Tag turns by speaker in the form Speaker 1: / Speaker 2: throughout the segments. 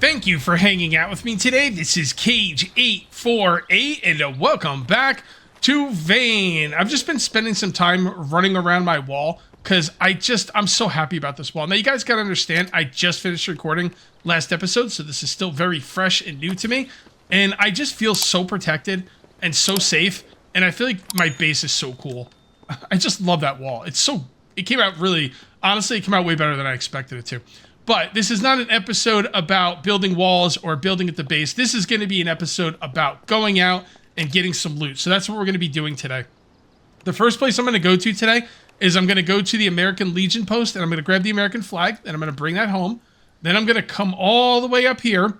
Speaker 1: Thank you for hanging out with me today. This is Cage848, and welcome back to Vane. I've just been spending some time running around my wall because I'm so happy about this wall. Now, you guys gotta understand, I just finished recording last episode, so this is still very fresh and new to me. And I just feel so protected and so safe, and I feel like my base is so cool. I just love that wall. It came out really, honestly, it came out way better than I expected it to. But this is not an episode about building walls or building at the base. This is going to be an episode about going out and getting some loot. So that's what we're going to be doing today. The first place I'm going to go to today is I'm going to go to the American Legion post, and I'm going to grab the American flag, and I'm going to bring that home. Then I'm going to come all the way up here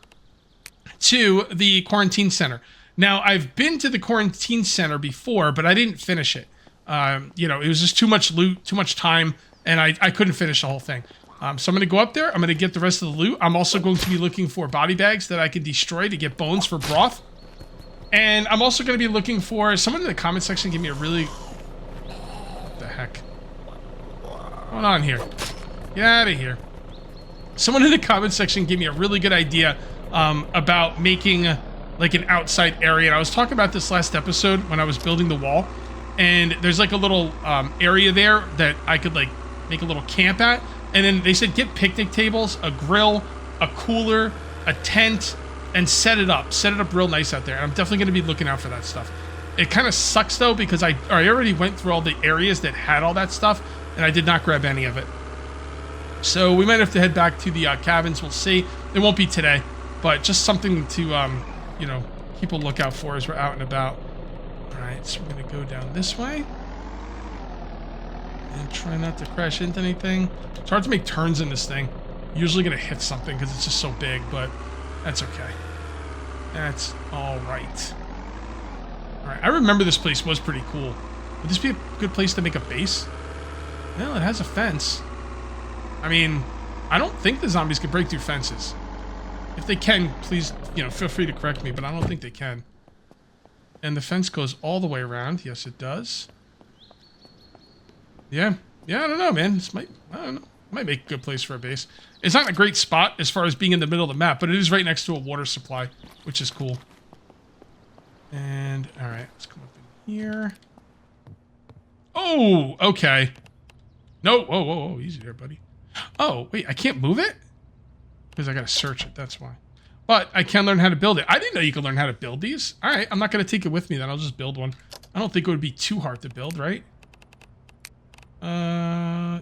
Speaker 1: to the quarantine center. Now, I've been to the quarantine center before, but I didn't finish it. It was just too much loot, too much time, and I couldn't finish the whole thing. So I'm going to go up there. I'm going to get the rest of the loot. I'm also going to be looking for body bags that I can destroy to get bones for broth. And I'm also going to be looking for... Someone in the comment section give me a really... What the heck? What's going on here? Get out of here. Someone in the comment section gave me a really good idea about making like an outside area. And I was talking about this last episode when I was building the wall. And there's like a little area there that I could like make a little camp at. And then they said get picnic tables, a grill, a cooler, a tent, and set it up. Set it up real nice out there. And I'm definitely going to be looking out for that stuff. It kind of sucks, though, because I already went through all the areas that had all that stuff, and I did not grab any of it. So we might have to head back to the cabins. We'll see. It won't be today, but just something to, keep a lookout for as we're out and about. All right, so we're going to go down this way. And try not to crash into anything. It's hard to make turns in this thing. Usually gonna hit something because it's just so big, but that's okay. That's alright. Alright, I remember this place was pretty cool. Would this be a good place to make a base? Well, it has a fence. I mean, I don't think the zombies can break through fences. If they can, please, feel free to correct me, but I don't think they can. And the fence goes all the way around. Yes, it does. Yeah, I don't know, man. I don't know. Might make a good place for a base. It's not a great spot as far as being in the middle of the map, but it is right next to a water supply, which is cool. And, alright, let's come up in here. Oh, okay. No, whoa, easy there, buddy. Oh, wait, I can't move it? Because I gotta search it, that's why. But I can learn how to build it. I didn't know you could learn how to build these. Alright, I'm not gonna take it with me then, I'll just build one. I don't think it would be too hard to build, right?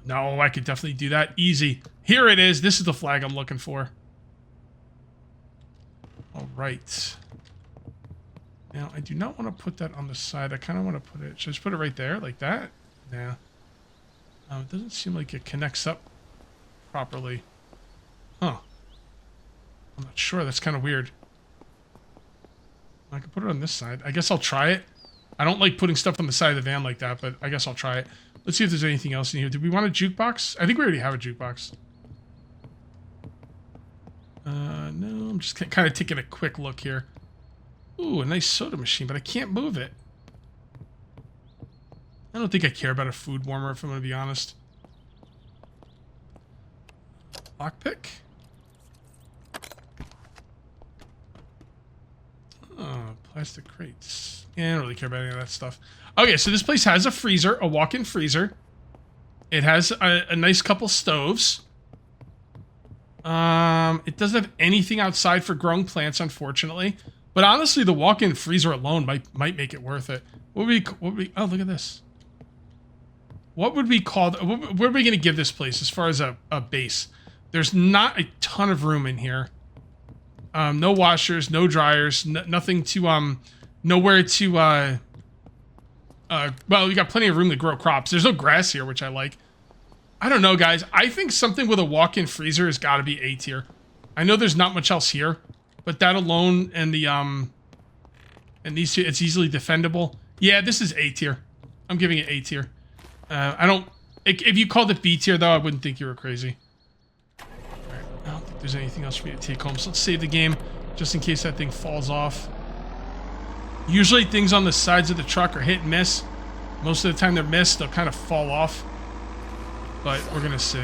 Speaker 1: No, I could definitely do that. Easy. Here it is. This is the flag I'm looking for. All right. Now, I do not want to put that on the side. I kind of want to put it... Should I just put it right there? Like that? Yeah. It doesn't seem like it connects up properly. Huh. I'm not sure. That's kind of weird. I can put it on this side. I guess I'll try it. I don't like putting stuff on the side of the van like that, but I guess I'll try it. Let's see if there's anything else in here. Did we want a jukebox? I think we already have a jukebox. No, I'm just kind of taking a quick look here. Ooh, a nice soda machine, but I can't move it. I don't think I care about a food warmer, if I'm going to be honest. Lockpick? Oh, plastic crates. Yeah, I don't really care about any of that stuff. Okay, so this place has a freezer, a walk-in freezer. It has a nice couple stoves. It doesn't have anything outside for growing plants, unfortunately. But honestly, the walk-in freezer alone might make it worth it. Oh, look at this. What would we call... What are we going to give this place as far as a base? There's not a ton of room in here. No washers, no dryers, nothing to... nowhere to... well, we got plenty of room to grow crops. There's no grass here, which I like. I don't know, guys. I think something with a walk-in freezer has got to be A tier. I know there's not much else here, but that alone and the, and these two, it's easily defendable. Yeah, this is A tier. I'm giving it A tier. If you called it B tier, though, I wouldn't think you were crazy. Alright, I don't think there's anything else for me to take home, so let's save the game, just in case that thing falls off. Usually things on the sides of the truck are hit and miss. Most of the time they're missed, they'll kind of fall off. But we're going to see.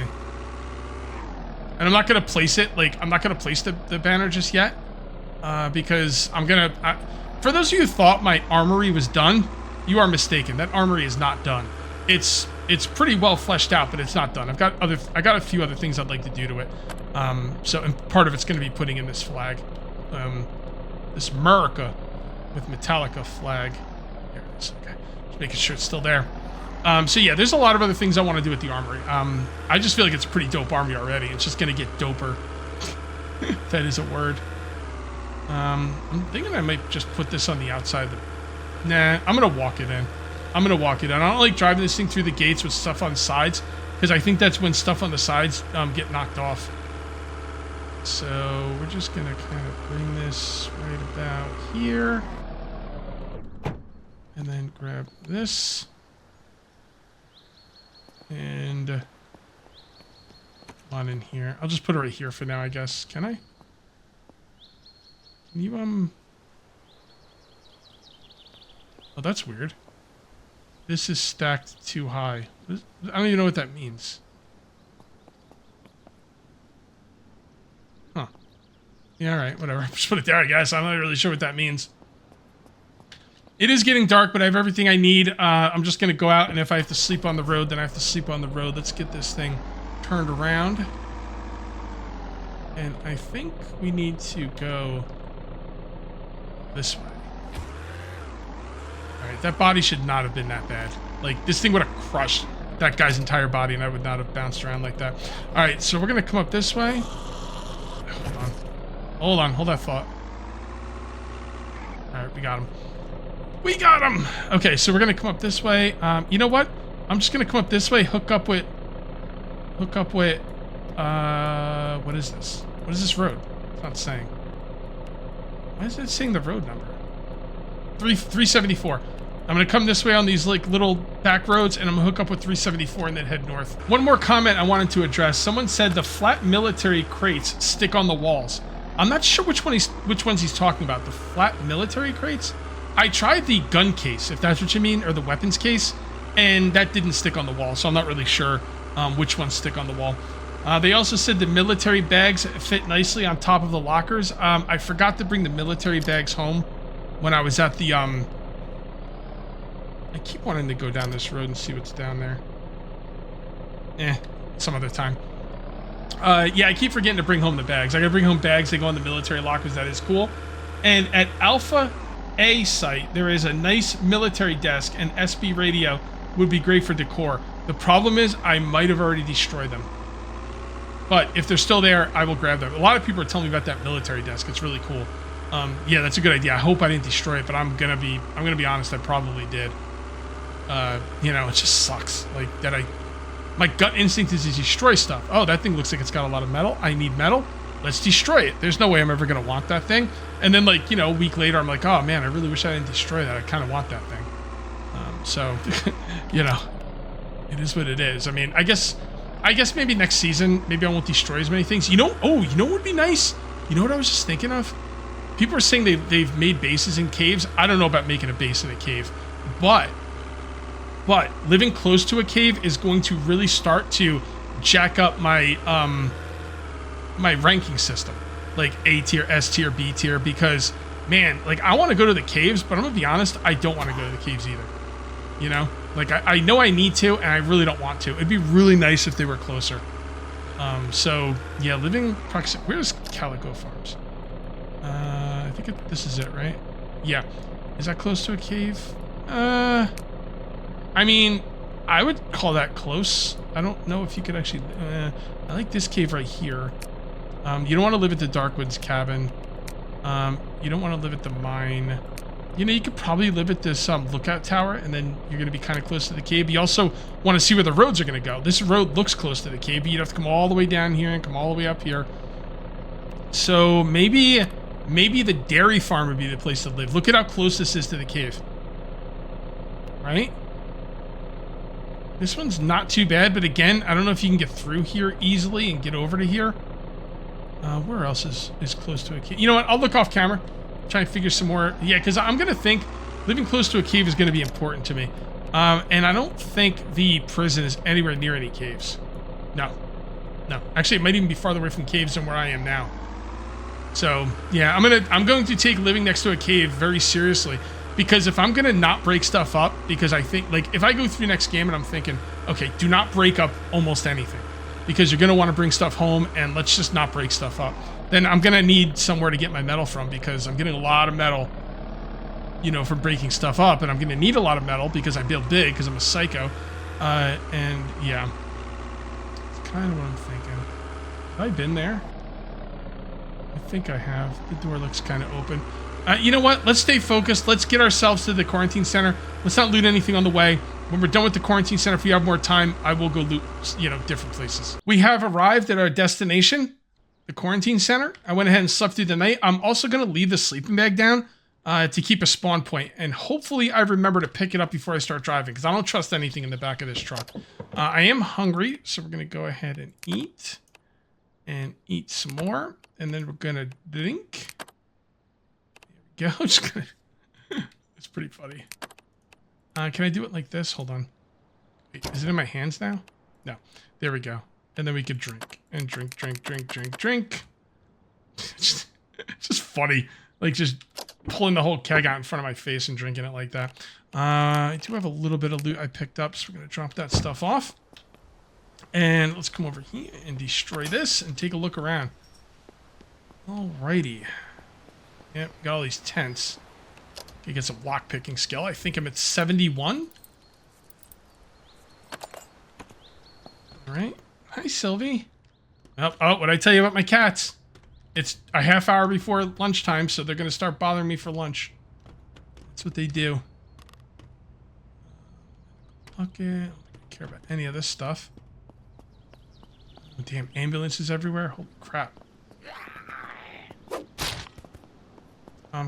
Speaker 1: And I'm not going to place it, like, I'm not going to place the banner just yet. Because I'm going to... For those of you who thought my armory was done, you are mistaken. That armory is not done. It's pretty well fleshed out, but it's not done. I got a few other things I'd like to do to it. And part of it's going to be putting in this flag. This America with Metallica flag. Here it is. Okay. Just making sure it's still there. So yeah, there's a lot of other things I want to do with the armory. I just feel like it's a pretty dope army already. It's just going to get doper. If that is a word. I'm thinking I might just put this on the outside. Nah, I'm going to walk it in. I'm going to walk it in. I don't like driving this thing through the gates with stuff on the sides, because I think that's when stuff on the sides get knocked off. So we're just going to kind of bring this right about here. And then grab this. And on in here. I'll just put it right here for now, I guess. Can I? Can you, Oh, that's weird. This is stacked too high. I don't even know what that means. Huh. Yeah, alright, whatever. Just put it there, I guess. I'm not really sure what that means. It is getting dark, but I have everything I need. I'm just going to go out, and if I have to sleep on the road, then I have to sleep on the road. Let's get this thing turned around. And I think we need to go this way. Alright, that body should not have been that bad. Like, this thing would have crushed that guy's entire body, and I would not have bounced around like that. Alright, so we're going to come up this way. Hold on. Hold on, hold that thought. Alright, we got him. We got him! Okay, so we're going to come up this way. You know what? I'm just going to come up this way, hook up with... what is this? What is this road? It's not saying. Why is it saying the road number? 374. I'm going to come this way on these like little back roads, and I'm going to hook up with 374 and then head north. One more comment I wanted to address. Someone said the flat military crates stick on the walls. I'm not sure which ones he's talking about. The flat military crates? I tried the gun case, if that's what you mean, or the weapons case, and that didn't stick on the wall, so I'm not really sure which ones stick on the wall. They also said the military bags fit nicely on top of the lockers. I forgot to bring the military bags home when I was at the... I keep wanting to go down this road and see what's down there. Some other time. Yeah, I keep forgetting to bring home the bags. I gotta bring home bags, they go in the military lockers, that is cool. And at Alpha A site, there is a nice military desk, and SB radio would be great for decor. The problem is, I might have already destroyed them. But if they're still there, I will grab them. A lot of people are telling me about that military desk. It's really cool. Yeah, that's a good idea. I hope I didn't destroy it, but I'm gonna be honest, I probably did. You know, it just sucks. Like that my gut instinct is to destroy stuff. Oh, that thing looks like it's got a lot of metal. I need metal. Let's destroy it. There's no way I'm ever gonna want that thing. And then, like, you know, a week later, I'm like, oh man, I really wish I didn't destroy that. I kind of want that thing. So, you know, it is what it is. I mean, I guess maybe next season, maybe I won't destroy as many things. You know, you know what would be nice? You know what I was just thinking of? People are saying they've made bases in caves. I don't know about making a base in a cave, but living close to a cave is going to really start to jack up my my ranking system, like A tier, S tier, B tier, because man, like I want to go to the caves, but I'm gonna be honest, I don't want to go to the caves either. You know, like I know I need to, and I really don't want to. It'd be really nice if they were closer. So yeah, living proximity. Where's Calico Farms? I think this is it, right? Yeah. Is that close to a cave? I mean, I would call that close. I don't know if you could actually... I like this cave right here. You don't want to live at the Darkwoods cabin. You don't want to live at the mine. You know, you could probably live at this lookout tower, and then you're going to be kind of close to the cave. You also want to see where the roads are going to go. This road looks close to the cave, but you'd have to come all the way down here and come all the way up here. So maybe the dairy farm would be the place to live. Look at how close this is to the cave. Right? This one's not too bad, but again, I don't know if you can get through here easily and get over to here. Where else is close to a cave? You know what? I'll look off camera. Try and figure some more. Yeah, because I'm going to think living close to a cave is going to be important to me. And I don't think the prison is anywhere near any caves. No. No, actually, it might even be farther away from caves than where I am now. So yeah, I'm going to take living next to a cave very seriously, because if I'm gonna not break stuff up, because I think, like, if I go through the next game and I'm thinking, okay, do not break up almost anything, because you're gonna want to bring stuff home, and let's just not break stuff up. Then I'm gonna need somewhere to get my metal from, because I'm getting a lot of metal, you know, from breaking stuff up, and I'm gonna need a lot of metal because I build big, because I'm a psycho. And yeah, it's kind of what I'm thinking. Have I been there? I think I have. The door looks kind of open. You know what? Let's stay focused. Let's get ourselves to the quarantine center. Let's not loot anything on the way. When we're done with the quarantine center, if we have more time, I will go loot, you know, different places. We have arrived at our destination, the quarantine center. I went ahead and slept through the night. I'm also going to leave the sleeping bag down to keep a spawn point, and hopefully I remember to pick it up before I start driving, because I don't trust anything in the back of this truck. I am hungry, so we're going to go ahead and eat some more, and then we're going to drink. There we go. Just gonna it's pretty funny. Can I do it like this? Hold on. Wait, is it in my hands now? No. There we go. And then we could drink. And drink. It's just funny. Like, just pulling the whole keg out in front of my face and drinking it like that. I do have a little bit of loot I picked up, so we're going to drop that stuff off. And let's come over here and destroy this and take a look around. Alrighty. Yep, got all these tents. You get some lockpicking skill. I think I'm at 71. Alright. Hi, Sylvie. Oh, what'd I tell you about my cats? It's a half hour before lunchtime, so they're going to start bothering me for lunch. That's what they do. Bucket. I don't care about any of this stuff. Oh, damn, ambulances everywhere. Holy crap.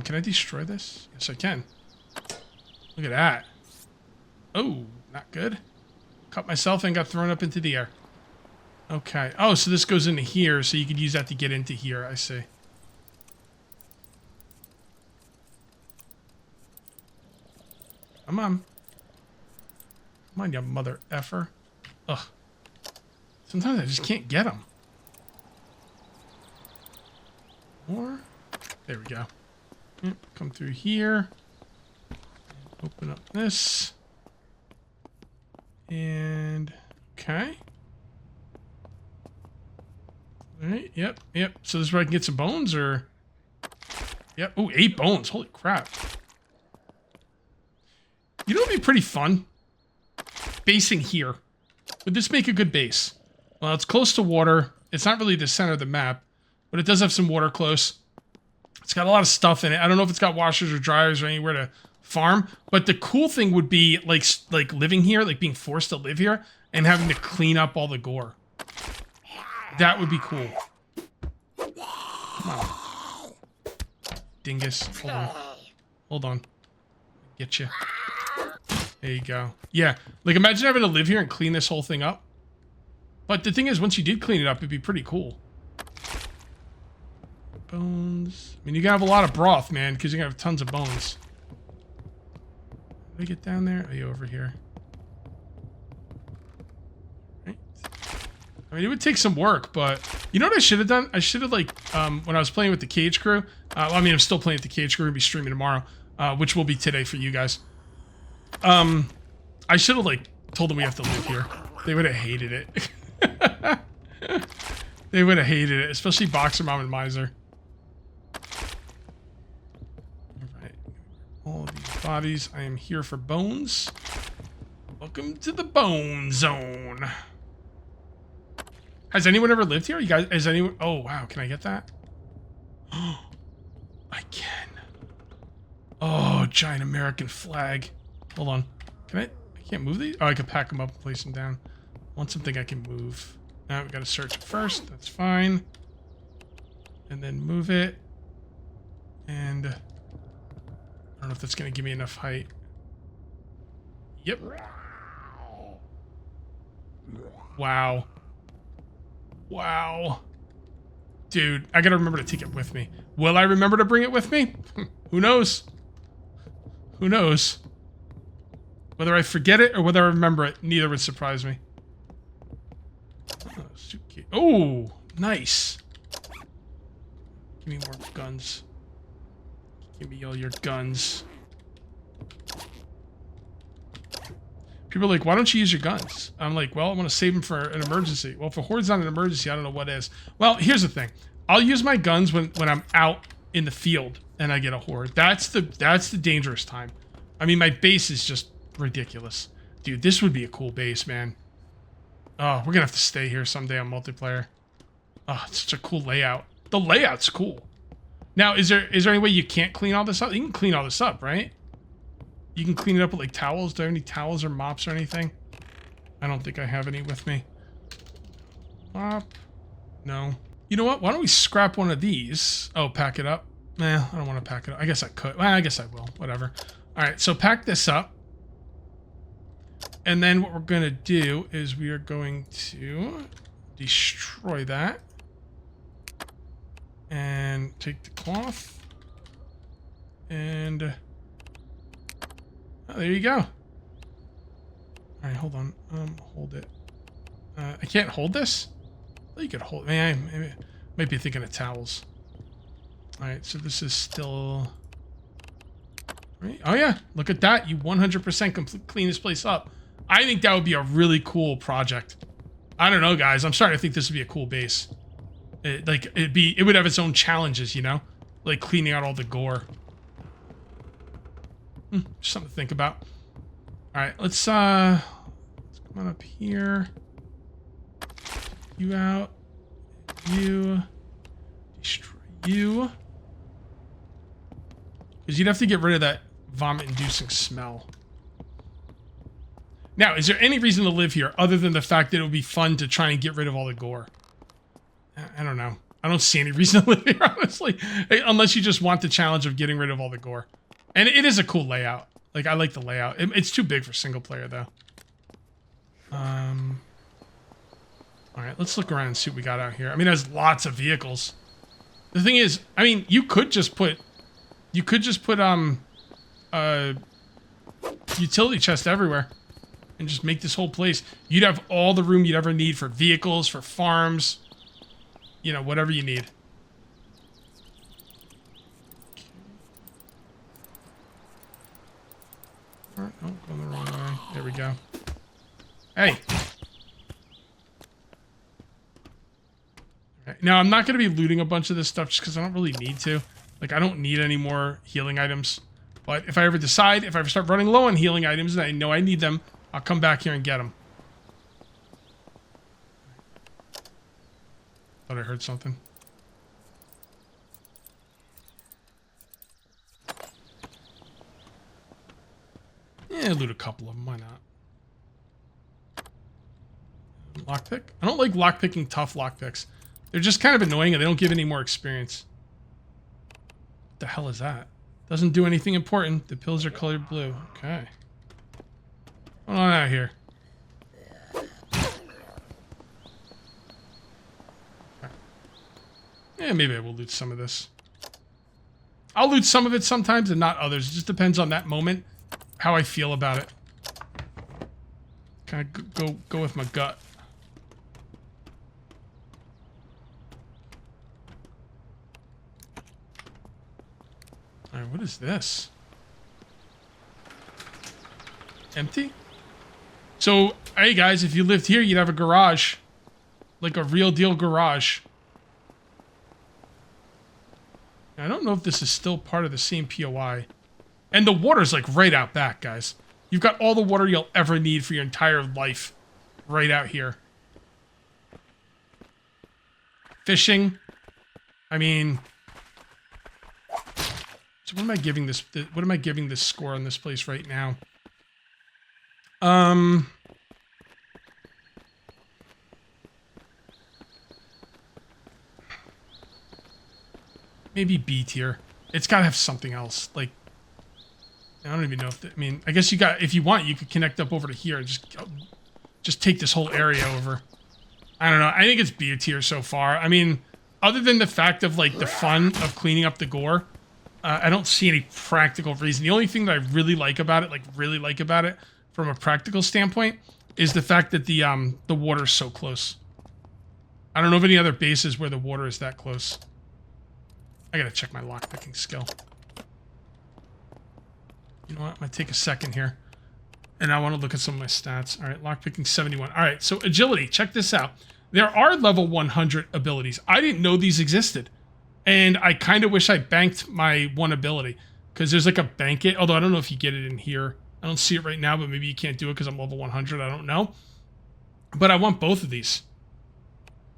Speaker 1: Can I destroy this? Yes, I can. Look at that. Oh, not good. Cut myself and got thrown up into the air. Okay. Oh, so this goes into here, so you could use that to get into here. I see. Come on. Come on, you mother effer. Ugh. Sometimes I just can't get them. More. There we go. Yep, come through here. Open up this. And okay. Alright, yep. So this is where I can get some bones, or yep. Oh, 8 bones. Holy crap. You know what would be pretty fun? Basing here. Would this make a good base? Well, it's close to water. It's not really the center of the map, but it does have some water close. It's got a lot of stuff in it. I don't know if it's got washers or dryers or anywhere to farm, but the cool thing would be like living here, like being forced to live here and having to clean up all the gore. That would be cool. Come on. Dingus. Hold on. Get you. There you go. Yeah, like imagine having to live here and clean this whole thing up. But the thing is, once you did clean it up, it'd be pretty cool. Bones. I mean, you gotta have a lot of broth, man, because you're gonna have tons of bones. Did I get down there? Are you over here? Right. I mean, it would take some work, but you know what I should have done? I should have, like, when I was playing with the Cage Crew, well, I mean, I'm still playing with the Cage Crew. We'll be streaming tomorrow, which will be today for you guys. I should have, like, told them we have to live here. They would have hated it. They would have hated it, especially Boxer Mom and Miser. Alright. All of these bodies. I am here for bones. Welcome to the Bone Zone. Has anyone ever lived here? You guys, has anyone? Oh, wow. Can I get that? Oh, I can. Oh, giant American flag. Hold on. Can I can't move these? Oh, I can pack them up and place them down. Want something I can move. Now we gotta search it first. That's fine. And then move it. And I don't know if that's gonna give me enough height. Yep. Wow. Wow. Dude, I gotta remember to take it with me. Will I remember to bring it with me? Who knows? Who knows? Whether I forget it or whether I remember it, neither would surprise me. Oh, suitcase. Oh, nice. Give me more guns. Give me all your guns. People are like, why don't you use your guns? I'm like, well, I want to save them for an emergency. Well, if a horde's not an emergency, I don't know what is. Well, here's the thing. I'll use my guns when I'm out in the field and I get a horde. That's the dangerous time. I mean, my base is just ridiculous. Dude, this would be a cool base, man. Oh, we're gonna have to stay here someday on multiplayer. Oh, it's such a cool layout. The layout's cool. Now, is there any way you can't clean all this up? You can clean all this up, right? You can clean it up with like towels. Do I have any towels or mops or anything? I don't think I have any with me. Mop. No. You know what? Why don't we scrap one of these? Oh, pack it up. Nah, I don't want to pack it up. I guess I could. Well, I guess I will. Whatever. All right, so pack this up. And then what we're going to do is we are going to destroy that. And take the cloth. And... oh, there you go. All right, hold on. Hold it. I can't hold this? Well, you could hold it. Man, I might be thinking of towels. All right, so this is still... right? Oh, yeah. Look at that. You 100% clean this place up. I think that would be a really cool project. I don't know, guys. I'm starting to think this would be a cool base. It would have its own challenges, you know? Like cleaning out all the gore. Just something to think about. All right, let's come on up here. You out. You. Destroy you. Because you'd have to get rid of that vomit-inducing smell. Now, is there any reason to live here other than the fact that it would be fun to try and get rid of all the gore? I don't know. I don't see any reason to live here, honestly. Unless you just want the challenge of getting rid of all the gore. And it is a cool layout. Like, I like the layout. It's too big for single player, though. Alright, let's look around and see what we got out here. I mean, there's lots of vehicles. The thing is, I mean, you could just put utility chest everywhere. And just make this whole place. You'd have all the room you'd ever need for vehicles, for farms. You know, whatever you need. Oh, going the wrong way. There we go. Hey. Right. Now, I'm not going to be looting a bunch of this stuff just because I don't really need to. Like, I don't need any more healing items. But if I ever decide, if I ever start running low on healing items and I know I need them, I'll come back here and get them. Thought I heard something. Yeah, loot a couple of them. Why not? Lockpick? I don't like lockpicking tough lockpicks. They're just kind of annoying and they don't give any more experience. What the hell is that? Doesn't do anything important. The pills are colored blue. Okay. What's on out here? Okay. Yeah, maybe I will loot some of this. I'll loot some of it sometimes and not others. It just depends on that moment, how I feel about it. Kind of go with my gut. All right, what is this? Empty? So, hey guys, if you lived here, you'd have a garage. Like a real deal garage. I don't know if this is still part of the same POI. And the water's like right out back, guys. You've got all the water you'll ever need for your entire life right out here. Fishing. I mean... so what am I giving this... what am I giving this score on this place right now? Maybe B tier. It's gotta have something else. Like, I don't even know if... I mean, I guess you got... if you want, you could connect up over to here and just take this whole area over. I don't know. I think it's B tier so far. I mean, other than the fact of, like, the fun of cleaning up the gore, I don't see any practical reason. The only thing that I really like about it, from a practical standpoint, is the fact that the water's so close. I don't know of any other bases where the water is that close. I gotta check my lockpicking skill. You know what? I'm gonna take a second here. And I want to look at some of my stats. All right, lockpicking 71. All right, so agility, check this out. There are level 100 abilities. I didn't know these existed. And I kind of wish I banked my one ability. Because there's like a bank it, although I don't know if you get it in here. I don't see it right now, but maybe you can't do it because I'm level 100. I don't know. But I want both of these.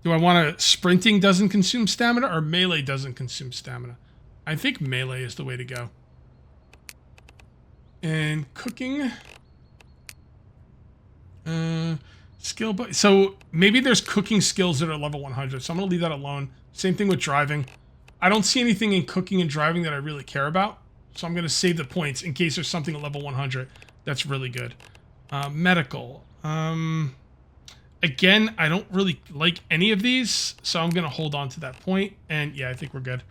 Speaker 1: Do I want a sprinting doesn't consume stamina or melee doesn't consume stamina? I think melee is the way to go. And cooking... skill, but so maybe there's cooking skills that are level 100, so I'm gonna leave that alone. Same thing with driving. I don't see anything in cooking and driving that I really care about, so I'm gonna save the points in case there's something at level 100 that's really good. Medical. Again, I don't really like any of these, so I'm gonna hold on to that point. And yeah, I think we're good.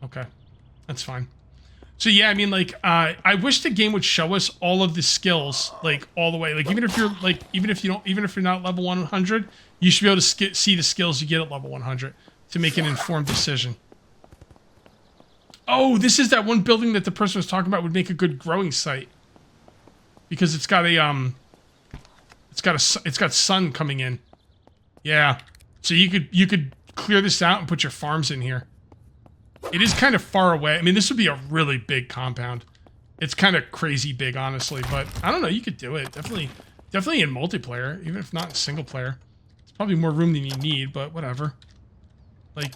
Speaker 1: Okay, that's fine. So yeah, I mean, like, I wish the game would show us all of the skills, like, all the way. Like, even if you're, like, even if you're not level 100, you should be able to see the skills you get at level 100 to make an informed decision. Oh, this is that one building that the person was talking about would make a good growing site. Because it's got a, it's got sun coming in. Yeah. So you could clear this out and put your farms in here. It is kind of far away. I mean, this would be a really big compound. It's kind of crazy big, honestly, but I don't know. You could do it. Definitely in multiplayer, even if not in single player. It's probably more room than you need, but whatever. Like,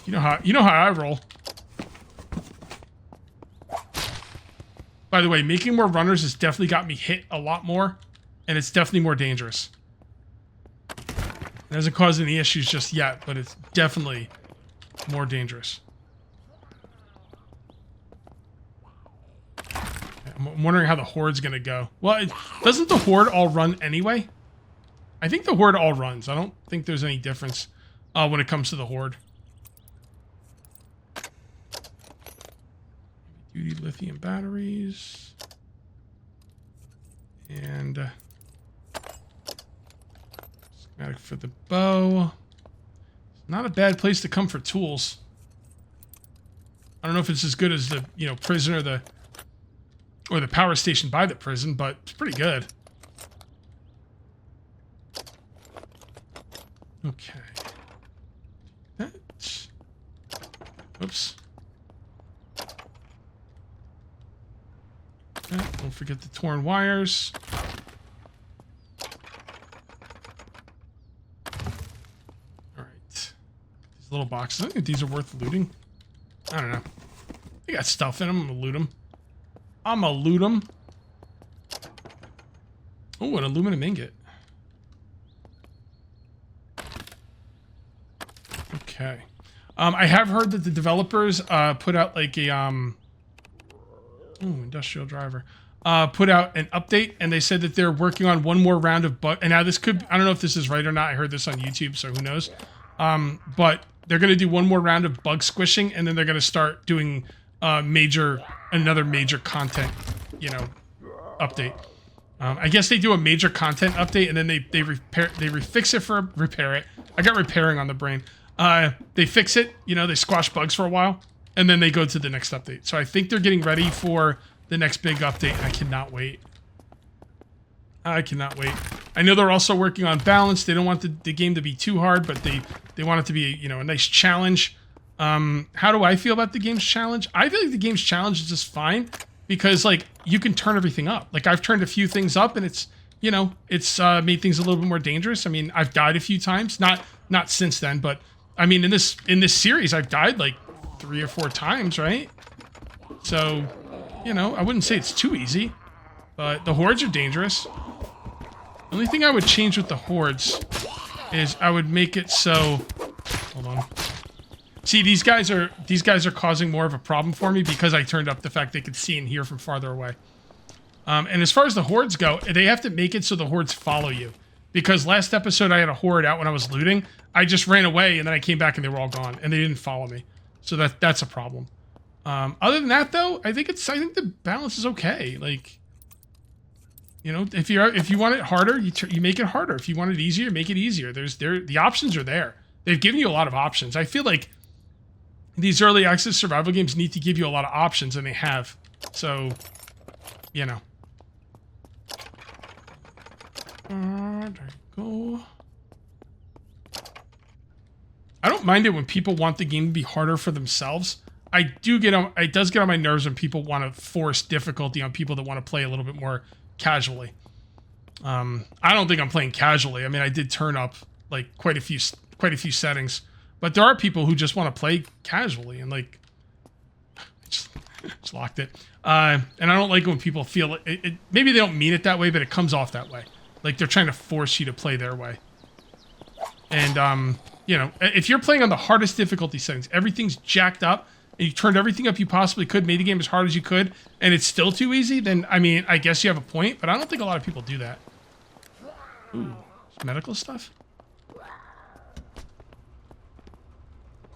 Speaker 1: you know how I roll. By the way, making more runners has definitely got me hit a lot more, and it's definitely more dangerous. It hasn't caused any issues just yet, but it's definitely more dangerous. I'm wondering how the Horde's gonna go. Well, doesn't the Horde all run anyway? I think the Horde all runs. I don't think there's any difference when it comes to the Horde. Duty lithium batteries. And schematic for the bow. It's not a bad place to come for tools. I don't know if it's as good as the, prison or the power station by the prison, but it's pretty good. Okay. Oops. Don't forget the torn wires. All right. These little boxes. I think these are worth looting. I don't know. They got stuff in them. I'm gonna loot them. Oh, an aluminum ingot. Okay. I have heard that the developers put out like a industrial driver. Put out an update, and they said that they're working on one more round of bug. And now this could, I don't know if this is right or not. I heard this on YouTube, so who knows? But they're going to do one more round of bug squishing, and then they're going to start doing another major content, update. I guess they do a major content update, and then they repair it. I got repairing on the brain. They fix it, they squash bugs for a while, and then they go to the next update. So I think they're getting ready for the next big update. I cannot wait. I know they're also working on balance. They don't want the game to be too hard, but they want it to be, a nice challenge. How do I feel about the game's challenge? I feel like the game's challenge is just fine because, like, you can turn everything up. Like, I've turned a few things up, and it's, it's made things a little bit more dangerous. I mean, I've died a few times, not since then, but I mean, in this series, I've died like 3 or 4 times, right? So, I wouldn't say it's too easy, but the Hordes are dangerous. The only thing I would change with the Hordes is I would make it so, hold on. See, these guys are causing more of a problem for me because I turned up the fact they could see and hear from farther away. And as far as the Hordes go, they have to make it so the Hordes follow you. Because last episode I had a Horde out when I was looting. I just ran away and then I came back and they were all gone and they didn't follow me. So that's a problem. Other than that, though, I think the balance is okay. Like, You know, if you want it harder, you make it harder. If you want it easier, make it easier. The options are there. They've given you a lot of options. I feel like these early access survival games need to give you a lot of options, and they have. So, you know. There you go. I don't mind it when people want the game to be harder for themselves. It does get on my nerves when people want to force difficulty on people that want to play a little bit more casually. I don't think I'm playing casually. I mean, I did turn up like quite a few settings, but there are people who just want to play casually and like just locked it. And I don't like when people feel it. Maybe they don't mean it that way, but it comes off that way. Like they're trying to force you to play their way. And you know, if you're playing on the hardest difficulty settings, everything's jacked up, and you turned everything up you possibly could, made the game as hard as you could, and it's still too easy, then, I mean, I guess you have a point, but I don't think a lot of people do that. Ooh, medical stuff?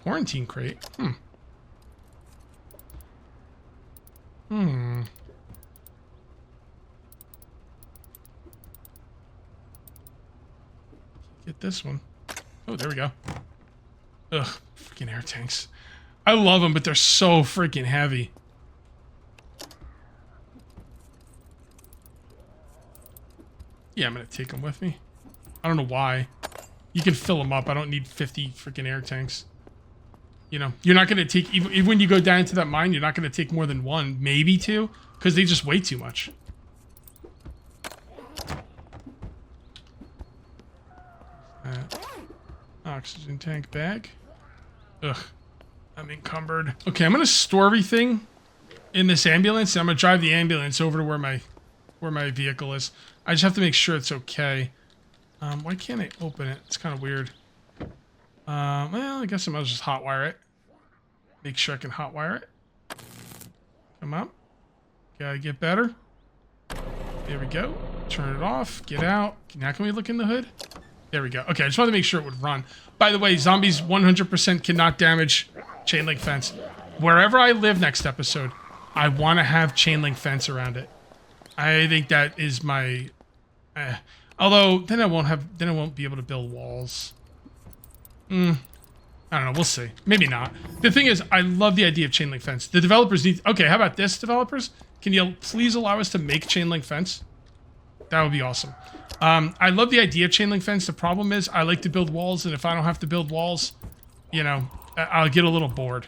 Speaker 1: Quarantine crate? Get this one. Oh, there we go. Ugh, freaking air tanks. I love them, but they're so freaking heavy. Yeah, I'm gonna take them with me. I don't know why. You can fill them up. I don't need 50 freaking air tanks. You know, you're not gonna take, even when you go down into that mine, you're not gonna take more than one, maybe two, because they just weigh too much. Oxygen tank bag. Ugh, I'm encumbered. Okay, I'm gonna store everything in this ambulance, and I'm gonna drive the ambulance over to where my vehicle is. I just have to make sure it's okay. Why can't I open it? It's kind of weird. Well, I guess I might just hotwire it. Make sure I can hotwire it. Come up. Gotta get better. There we go. Turn it off. Get out. Now can we look in the hood? There we go. Okay, I just wanted to make sure it would run. By the way, zombies 100% cannot damage chain link fence. Wherever I live next episode, I want to have chain link fence around it. I think that is my... although, then I won't be able to build walls. I don't know, we'll see. Maybe not. The thing is, I love the idea of chain link fence. The developers need... Okay, how about this, developers? Can you please allow us to make chain link fence? That would be awesome. I love the idea of chain link fence. The problem is I like to build walls, and if I don't have to build walls, you know, I'll get a little bored.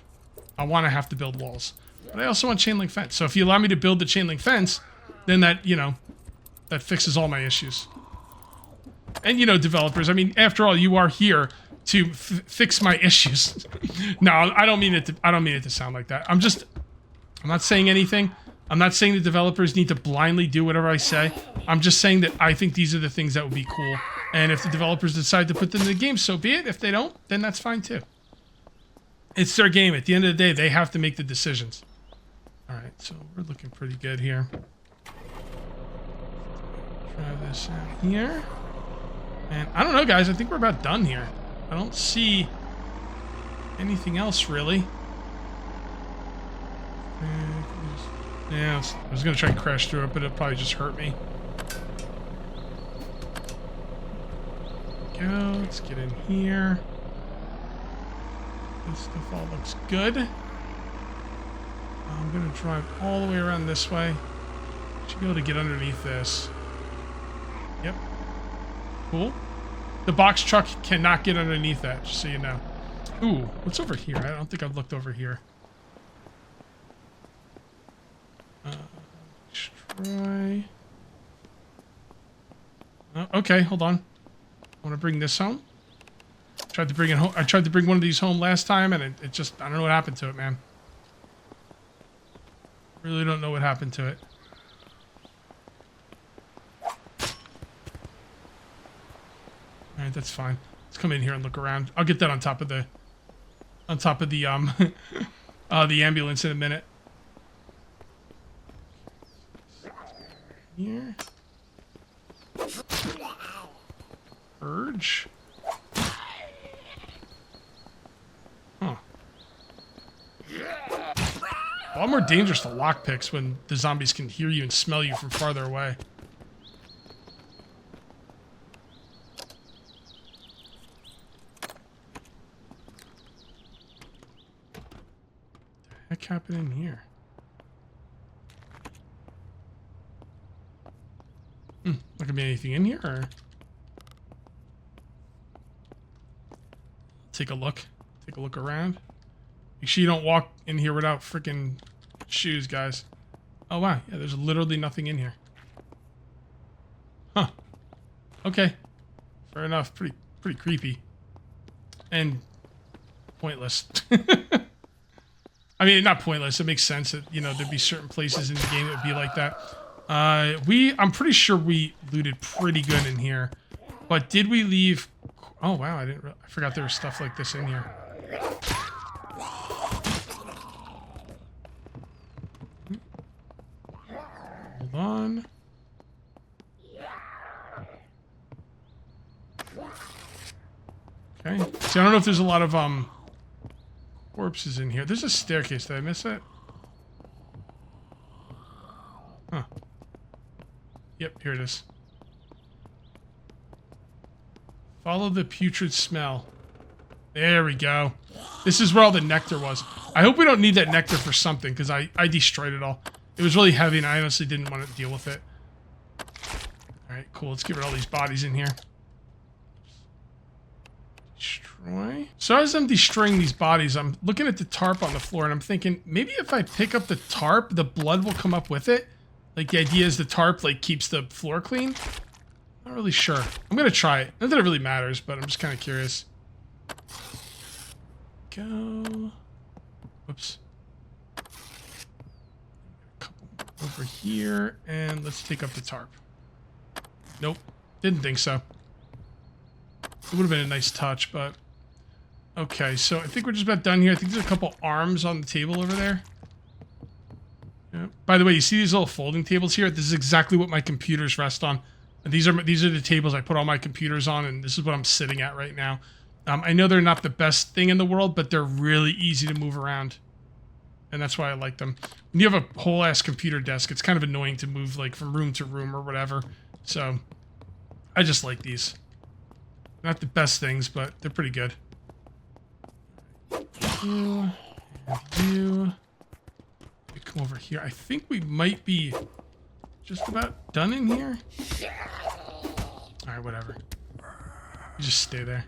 Speaker 1: I want to have to build walls. But I also want chain link fence. So if you allow me to build the chain link fence, then that, you know, that fixes all my issues. And, you know, developers, I mean, after all, you are here to fix my issues. No, I don't mean it to sound like that. I'm not saying anything. I'm not saying the developers need to blindly do whatever I say. I'm just saying that I think these are the things that would be cool. And if the developers decide to put them in the game, so be it. If they don't, then that's fine too. It's their game. At the end of the day, they have to make the decisions. All right, so we're looking pretty good here. Try this out here. And I don't know, guys. I think we're about done here. I don't see anything else, really. Yeah, I was going to try and crash through it, but it'll probably just hurt me. Go, let's get in here. This stuff all looks good. I'm going to drive all the way around this way. Should be able to get underneath this. Yep. Cool. The box truck cannot get underneath that, just so you know. Ooh, what's over here? I don't think I've looked over here. Destroy. Okay, hold on. I want to bring this home. Tried to bring it home. I tried to bring one of these home last time, and it just, I don't know what happened to it, man. Really don't know what happened to it. Alright, that's fine. Let's come in here and look around. I'll get that on top of the the ambulance in a minute. Here. Urge. Huh. A lot more dangerous to lockpicks when the zombies can hear you and smell you from farther away. heck happened in here? Not gonna be anything in here, or take a look. Take a look around. Make sure you don't walk in here without freaking shoes, guys. Oh wow, yeah, there's literally nothing in here. Huh. Okay. Fair enough. Pretty creepy. And pointless. I mean, not pointless. It makes sense that, you know, there'd be certain places in the game that would be like that. I'm pretty sure we looted pretty good in here. But did we leave... Oh, wow. I forgot there was stuff like this in here. Hold on. Okay. See, I don't know if there's a lot of, corpses in here. There's a staircase. Did I miss it? Huh. Yep, here it is. Follow the putrid smell. There we go. This is where all the nectar was. I hope we don't need that nectar for something, because I destroyed it all. It was really heavy, and I honestly didn't want to deal with it. Alright, cool. Let's get rid of all these bodies in here. Destroy. So as I'm destroying these bodies, I'm looking at the tarp on the floor, and I'm thinking, maybe if I pick up the tarp, the blood will come up with it? Like, the idea is the tarp, like, keeps the floor clean? Not really sure. I'm gonna try it. Not that it really matters, but I'm just kind of curious. Go. Whoops. A couple over here, and let's take up the tarp. Nope. Didn't think so. It would have been a nice touch, but... Okay, so I think we're just about done here. I think there's a couple arms on the table over there. Yeah. By the way, you see these little folding tables here? This is exactly what my computers rest on. And these are the tables I put all my computers on, and this is what I'm sitting at right now. I know they're not the best thing in the world, but they're really easy to move around. And that's why I like them. When you have a whole-ass computer desk, it's kind of annoying to move, like, from room to room or whatever. So, I just like these. Not the best things, but they're pretty good. You come over here. I think we might be just about done in here. Alright, whatever. You just stay there.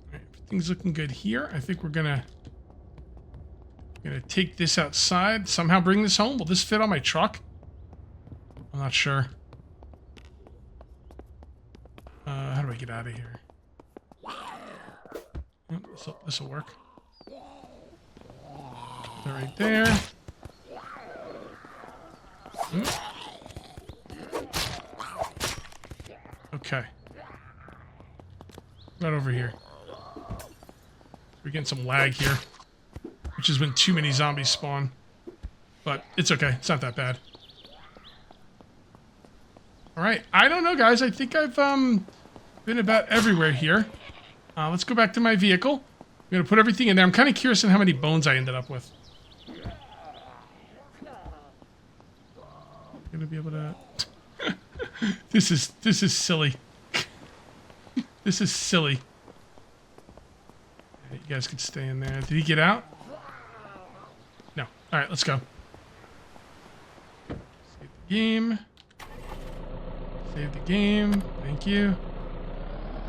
Speaker 1: Alright, everything's looking good here. I think we're gonna take this outside. Somehow bring this home. Will this fit on my truck? I'm not sure. How do I get out of here? Oh, this will work. They're right there. Okay. Right over here. We're getting some lag here, which is when too many zombies spawn. But it's okay. It's not that bad. Alright. I don't know, guys. I think I've been about everywhere here. Let's go back to my vehicle. I'm going to put everything in there. I'm kind of curious on how many bones I ended up with. I'm going to be able to... This is silly. This is silly. You guys can stay in there. Did he get out? No. Alright, let's go. Save the game. Save the game. Thank you. See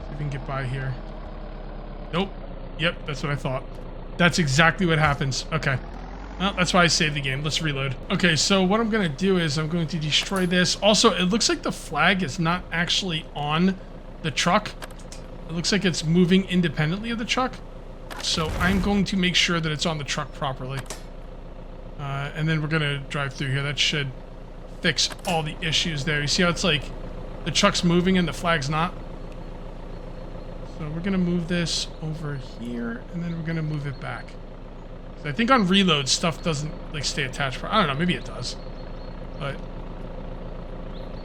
Speaker 1: if we can get by here. Nope. Yep, that's what I thought. That's exactly what happens. Okay. Well, that's why I saved the game. Let's reload. Okay, so what I'm going to do is I'm going to destroy this. Also, it looks like the flag is not actually on the truck. It looks like it's moving independently of the truck. So I'm going to make sure that it's on the truck properly. And then we're going to drive through here. That should fix all the issues there. You see how it's like the truck's moving and the flag's not? So we're going to move this over here, and then we're going to move it back. I think on reload, stuff doesn't like stay attached. I don't know, maybe it does. But,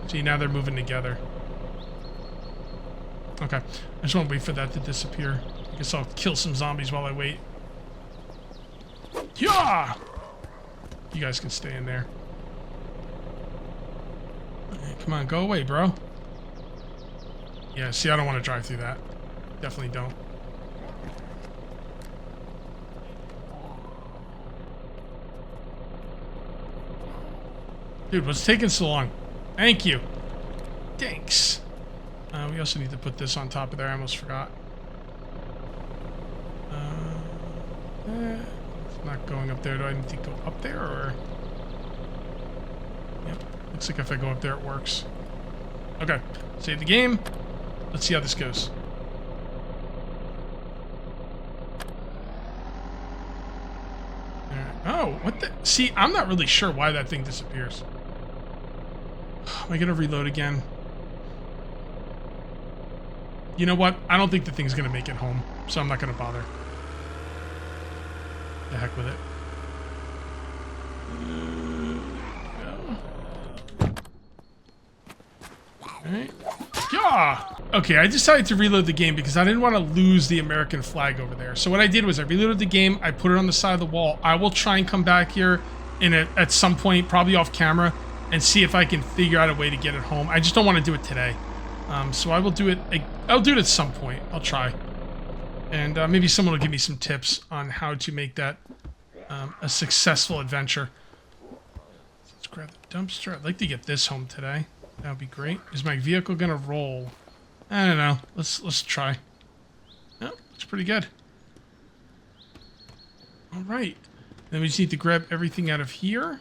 Speaker 1: see, now they're moving together. Okay, I just want to wait for that to disappear. I guess I'll kill some zombies while I wait. Yeah! You guys can stay in there. Right, come on, go away, bro. Yeah, see, I don't want to drive through that. Definitely don't. Dude, what's taking so long? Thank you. Thanks. We also need to put this on top of there. I almost forgot. It's not going up there. Do I need to go up there or? Yep. Looks like if I go up there, it works. Okay. Save the game. Let's see how this goes. Oh, what the? See, I'm not really sure why that thing disappears. Am I gonna reload again? You know what? I don't think the thing's gonna make it home, so I'm not gonna bother. The heck with it. Alright. Yeah! Okay, I decided to reload the game because I didn't want to lose the American flag over there. So what I did was I reloaded the game, I put it on the side of the wall. I will try and come back here at some point, probably off camera, and see if I can figure out a way to get it home. I just don't want to do it today. So I will do it. I'll do it at some point. I'll try. And maybe someone will give me some tips on how to make that a successful adventure. Let's grab the dumpster. I'd like to get this home today. That would be great. Is my vehicle gonna roll? I don't know. Let's try. Oh, looks pretty good. All right. Then we just need to grab everything out of here.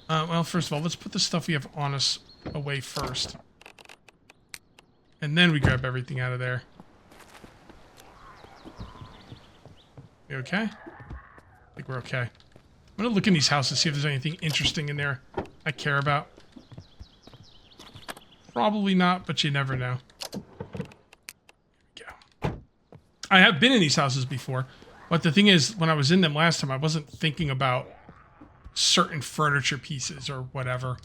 Speaker 1: Well, first of all, let's put the stuff we have on us away first. And then we grab everything out of there. You okay? I think we're okay. I'm gonna look in these houses, see if there's anything interesting in there I care about. Probably not, but you never know. Here we go. I have been in these houses before, but the thing is, when I was in them last time, I wasn't thinking about certain furniture pieces or whatever.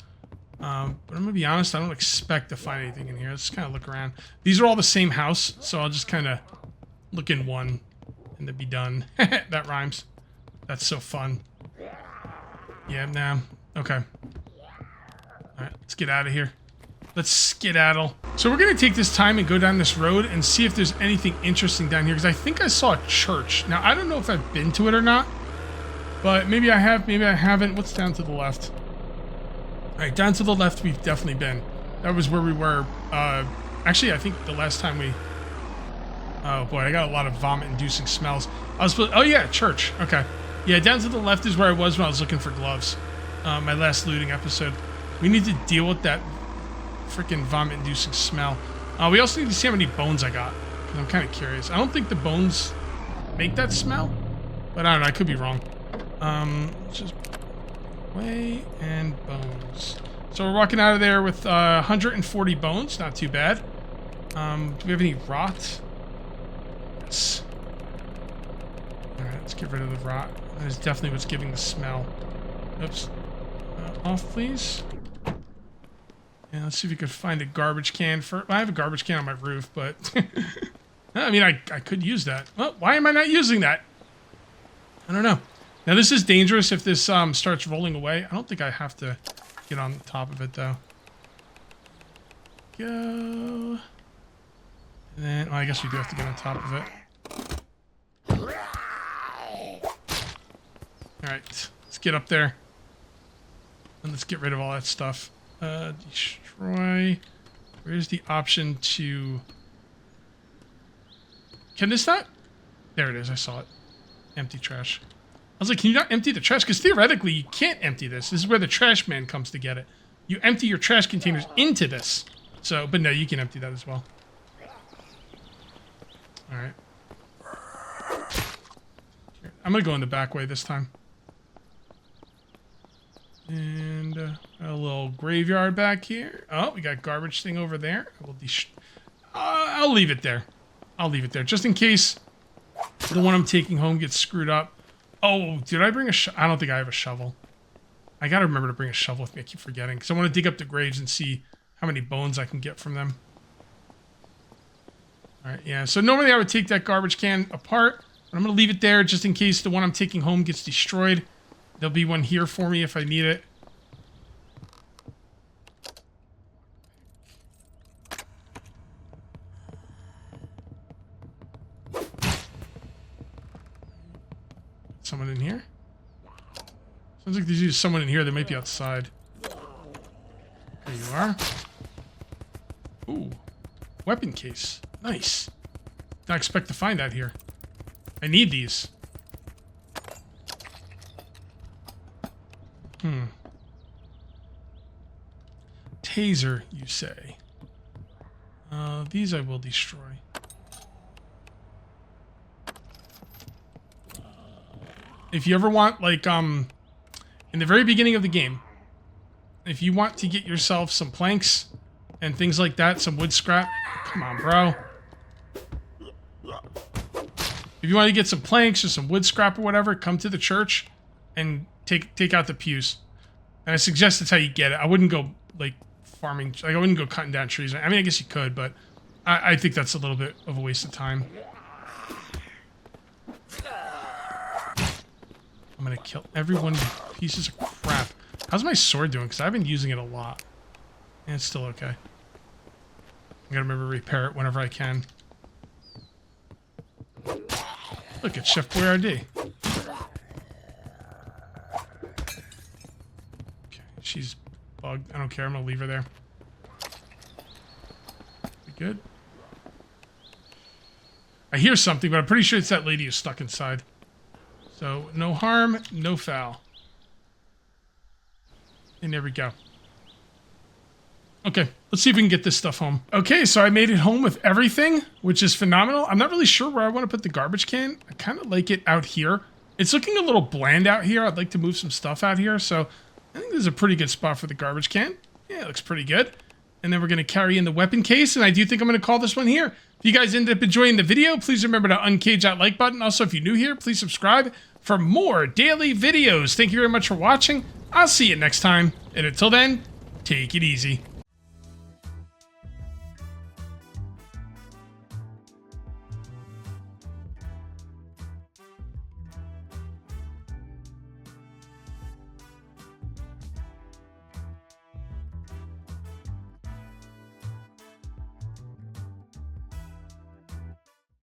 Speaker 1: But I'm gonna be honest, I don't expect to find anything in here. Let's kind of look around. These are all the same house, so I'll just kind of look in one and then be done. That rhymes. That's so fun. Yeah, nah. Okay. Alright, let's get out of here. Let's skedaddle. So we're going to take this time and go down this road and see if there's anything interesting down here, because I think I saw a church. Now, I don't know if I've been to it or not, but maybe I have, maybe I haven't. What's down to the left? All right, down to the left, we've definitely been. That was where we were. Actually, I think the last time we... Oh, boy, I got a lot of vomit-inducing smells. Oh, yeah, church. Okay. Yeah, down to the left is where I was when I was looking for gloves. My last looting episode. We need to deal with that freaking vomit-inducing smell. We also need to see how many bones I got, because I'm kind of curious. I don't think the bones make that smell, but I don't know. I could be wrong. Let's just away and bones. So we're walking out of there with 140 bones. Not too bad. Do we have any rot? Yes. All right, let's get rid of the rot. That is definitely what's giving the smell. Oops. Off, please. Yeah, let's see if we could find a garbage can for... I have a garbage can on my roof, but... I mean, I could use that. Well, why am I not using that? I don't know. Now, this is dangerous if this starts rolling away. I don't think I have to get on top of it, though. Go. And then... Well, I guess we do have to get on top of it. Alright. Let's get up there. And let's get rid of all that stuff. Destroy. Where's the option to... Can this not? There it is. I saw it. Empty trash. I was like, can you not empty the trash? Because theoretically, you can't empty this. This is where the trash man comes to get it. You empty your trash containers into this. So, but no, you can empty that as well. All right. I'm going to go in the back way this time. And a little graveyard back here. Oh, we got garbage thing over there. I'll leave it there. I'll leave it there just in case the one I'm taking home gets screwed up. Oh, did I bring a shovel? I don't think I have a shovel. I gotta remember to bring a shovel with me. I keep forgetting because I want to dig up the graves and see how many bones I can get from them. All right, yeah. So normally I would take that garbage can apart, but I'm gonna leave it there just in case the one I'm taking home gets destroyed. There'll be one here for me if I need it. Someone in here? Sounds like there's someone in here that might be outside. are. Ooh. Weapon case. Nice. Not expect to find that here. I need these. Taser, you say? These I will destroy. If you ever want, like, in the very beginning of the game, if you want to get yourself some planks and things like that, some wood scrap. Come on, bro. If you want to get some planks or some wood scrap or whatever, come to the church and take out the pews. And I suggest that's how you get it. I wouldn't go, like, farming. Like, I wouldn't go cutting down trees. I mean, I guess you could, but I think that's a little bit of a waste of time. I'm going to kill every one of these pieces of crap. How's my sword doing? Because I've been using it a lot. And it's still okay. I gotta remember to repair it whenever I can. Look, it's Chef Boyardee. Okay, she's bugged. I don't care. I'm gonna leave her there. We good? I hear something, but I'm pretty sure it's that lady who's stuck inside. So, no harm, no foul. And there we go. Okay, let's see if we can get this stuff home. Okay, so I made it home with everything, which is phenomenal. I'm not really sure where I want to put the garbage can. I kind of like it out here. It's looking a little bland out here. I'd like to move some stuff out here, so I think this is a pretty good spot for the garbage can. Yeah, it looks pretty good. And then we're going to carry in the weapon case, and I do think I'm going to call this one here. If you guys ended up enjoying the video, please remember to uncage that like button. Also, if you're new here, please subscribe for more daily videos. Thank you very much for watching. I'll see you next time, and until then, take it easy.